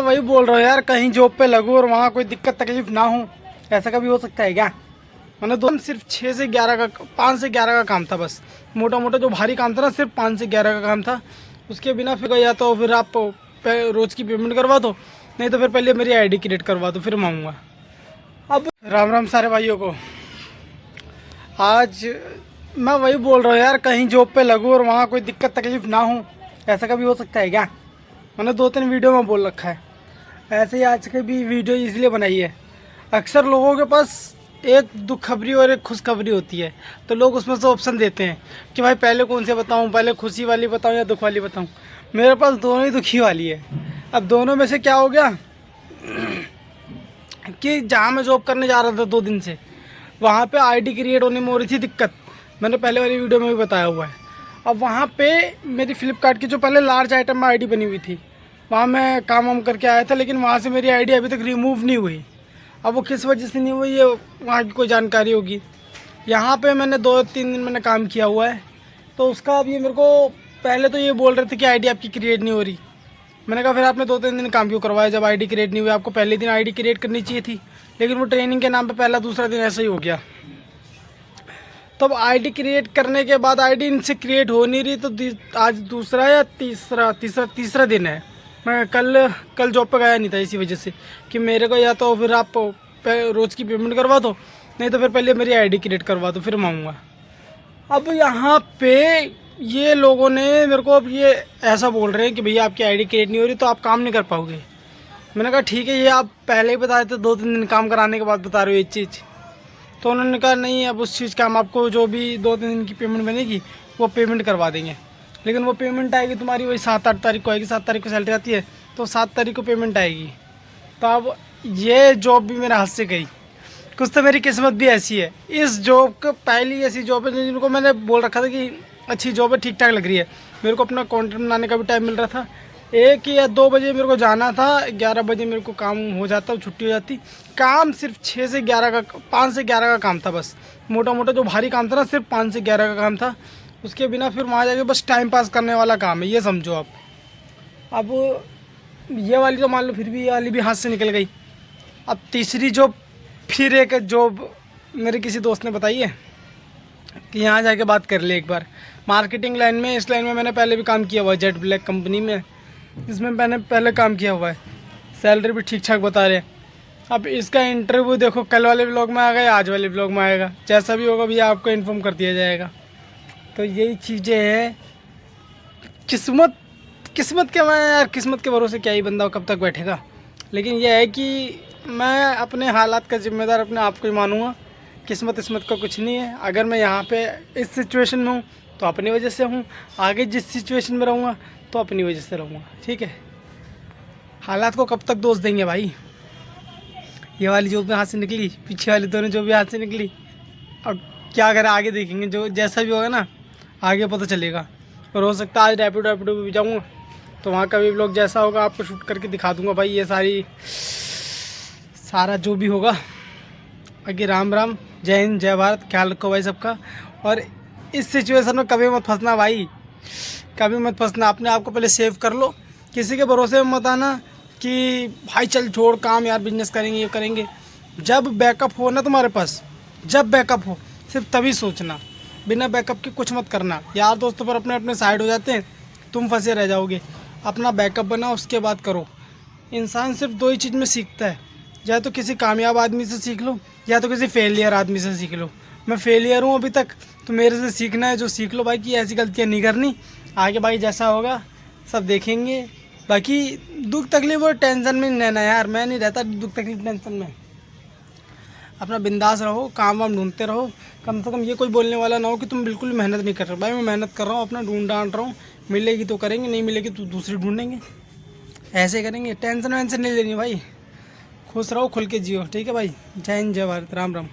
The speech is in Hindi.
वही बोल रहा हूँ यार, कहीं जॉब पे लगूँ और वहाँ कोई दिक्कत तकलीफ ना हो। ऐसा कभी हो सकता है क्या? मैंने दो सिर्फ 6 से 11 का 5 से 11 का काम था बस। मोटा मोटा जो भारी काम था ना, सिर्फ 5 से 11 का काम था। उसके बिना फिर या तो फिर आप रोज़ की पेमेंट करवा दो, नहीं तो फिर पहले मेरी आईडी क्रिएट करवा दो, फिर मांगूंगा। अब राम राम सारे भाइयों को। आज मैं वही बोल रहा हूँ यार, कहीं जॉब पे लगूँ और वहाँ कोई दिक्कत तकलीफ ना हो। ऐसा कभी हो सकता है क्या? मैंने 2-3 वीडियो में बोल रखा है। ऐसे ही आज की भी वीडियो इसलिए बनाई है, अक्सर लोगों के पास एक दुख खबरी और एक खुशखबरी होती है, तो लोग उसमें से ऑप्शन देते हैं कि भाई पहले कौन से बताऊं, पहले खुशी वाली बताऊं या दुख वाली बताऊं। मेरे पास दोनों ही दुखी वाली है। अब दोनों में से क्या हो गया कि जहाँ मैं जॉब करने जा रहा था 2 दिन से, वहाँ पे आईडी क्रिएट होने में हो रही थी दिक्कत। मैंने पहले वाली वीडियो में भी बताया हुआ है। अब वहाँ पे मेरी फ्लिपकार्ट की जो पहले लार्ज आइटम में आईडी बनी हुई थी, वहाँ मैं काम वाम करके आया था, लेकिन वहाँ से मेरी आईडी अभी तक रिमूव नहीं हुई। अब वो किस वजह से नहीं हुई, ये वहाँ की कोई जानकारी होगी। यहाँ पे मैंने 2-3 दिन मैंने काम किया हुआ है, तो उसका अब ये मेरे को पहले तो ये बोल रहे थे कि आईडी आपकी क्रिएट नहीं हो रही। मैंने कहा फिर आपने 2-3 दिन काम क्यों करवाया जब आईडी क्रिएट नहीं हुई? आपको पहले दिन आईडी क्रिएट करनी चाहिए थी। लेकिन वो ट्रेनिंग के नाम पे पहला दूसरा दिन ऐसा ही हो गया। तो अब आईडी क्रिएट करने के बाद आईडी इनसे क्रिएट हो नहीं रही, तो आज दूसरा या तीसरा दिन है। मैं कल जॉब पे गया नहीं था इसी वजह से कि मेरे को या तो फिर आप रोज़ की पेमेंट करवा दो, नहीं तो फिर पहले मेरी आईडी क्रिएट करवा दो, फिर मांगूंगा। अब यहाँ पे ये लोगों ने मेरे को अब ये ऐसा बोल रहे हैं कि भैया आपकी आईडी क्रिएट नहीं हो रही तो आप काम नहीं कर पाओगे। मैंने कहा ठीक है, ये आप पहले ही बता देते, 2-3 दिन काम कराने के बाद बता रहे हो ये चीज़। तो उन्होंने कहा नहीं, अब उस चीज़ का हम आपको जो भी 2-3 दिन की पेमेंट बनेगी वो पेमेंट करवा देंगे, लेकिन वो पेमेंट आएगी तुम्हारी वही 7-8 तारीख को आएगी। 7 तारीख को सैलरी आती है तो 7 तारीख को पेमेंट आएगी। तो अब ये जॉब भी मेरे हाथ से गई। कुछ तो मेरी किस्मत भी ऐसी है। इस जॉब को पहली ऐसी जॉब है जिनको मैंने बोल रखा था कि अच्छी जॉब है, ठीक ठाक लग रही है। मेरे को अपना कंटेंट बनाने का भी टाइम मिल रहा था। 1 या 2 बजे मेरे को जाना था, 11 बजे मेरे को काम हो जाता, छुट्टी हो जाती। काम सिर्फ 6 से 11 का 5 से 11 का काम था बस। मोटा मोटा जो भारी काम था ना, सिर्फ 5 से 11 का काम था। उसके बिना फिर वहाँ जाके बस टाइम पास करने वाला काम है, ये समझो आप। अब ये वाली तो मान लो फिर भी, ये वाली भी हाथ से निकल गई। अब तीसरी जॉब, फिर एक जॉब मेरे किसी दोस्त ने बताई है कि यहाँ जाके बात कर ले एक बार। मार्केटिंग लाइन में, इस लाइन में मैंने पहले भी काम किया हुआ है, जेट ब्लैक कंपनी में। इसमें मैंने पहले काम किया हुआ है, सैलरी भी ठीक ठाक बता रहे हैं। अब इसका इंटरव्यू देखो, कल वाले व्लॉग में आ गया, आज वाले व्लॉग में आएगा, जैसा भी होगा भैया आपको इन्फॉर्म कर दिया जाएगा। तो यही चीज़ें हैं। किस्मत के, मैं यार किस्मत के भरोसे क्या ही बंदा कब तक बैठेगा। लेकिन यह है कि मैं अपने हालात का जिम्मेदार अपने आप को ही मानूंगा। किस्मत का कुछ नहीं है। अगर मैं यहाँ पे इस सिचुएशन में हूँ तो अपनी वजह से हूँ, आगे जिस सिचुएशन में रहूँगा तो अपनी वजह से रहूँगा। ठीक है, हालात को कब तक दोष देंगे भाई। ये वाली जो भी हाथ से निकली, पीछे वाली दोनों जो भी हाथ से निकली, अब क्या करें, आगे देखेंगे। जो जैसा भी होगा ना, आगे पता चलेगा। और हो सकता है आज रैपिडो भी जाऊँगा तो वहाँ का भी व्लॉग जैसा होगा आपको शूट करके दिखा दूँगा भाई। ये सारा जो भी होगा। बाकी राम राम, जय हिंद, जय भारत। ख्याल रखो भाई सबका। और इस सिचुएशन में कभी मत फंसना भाई, कभी मत फंसना। अपने आप को पहले सेव कर लो, किसी के भरोसे में मत आना कि भाई चल छोड़ काम यार, बिजनेस करेंगे, ये करेंगे। जब बैकअप हो ना तुम्हारे पास, जब बैकअप हो सिर्फ तभी सोचना, बिना बैकअप के कुछ मत करना। यार दोस्तों पर अपने अपने साइड हो जाते हैं, तुम फंसे रह जाओगे। अपना बैकअप बनाओ, उसके बाद करो। इंसान सिर्फ 2 ही चीज़ में सीखता है, या तो किसी कामयाब आदमी से सीख लो या तो किसी फेलियर आदमी से सीख लो। मैं फेलियर हूँ अभी तक, तो मेरे से सीखना है जो सीख लो भाई, कि ऐसी गलतियाँ नहीं करनी। आगे भाई जैसा होगा सब देखेंगे। बाकी दुख तकलीफ और टेंशन में नहीं रहना यार, मैं नहीं रहता दुख तकलीफ टेंशन में। अपना बिंदास रहो, काम वाम ढूंढते रहो। कम से कम ये कोई बोलने वाला ना हो कि तुम बिल्कुल मेहनत नहीं कर रहे। भाई मैं मेहनत कर रहा हूँ, अपना ढूंढ रहा हूँ। मिलेगी तो करेंगे, नहीं मिलेगी तो दूसरी ढूंढेंगे, ऐसे करेंगे। टेंशन वेंशन नहीं लेनी भाई, खुश रहो, खुल के जियो। ठीक है भाई, जय हिंद, जय भारत, राम राम।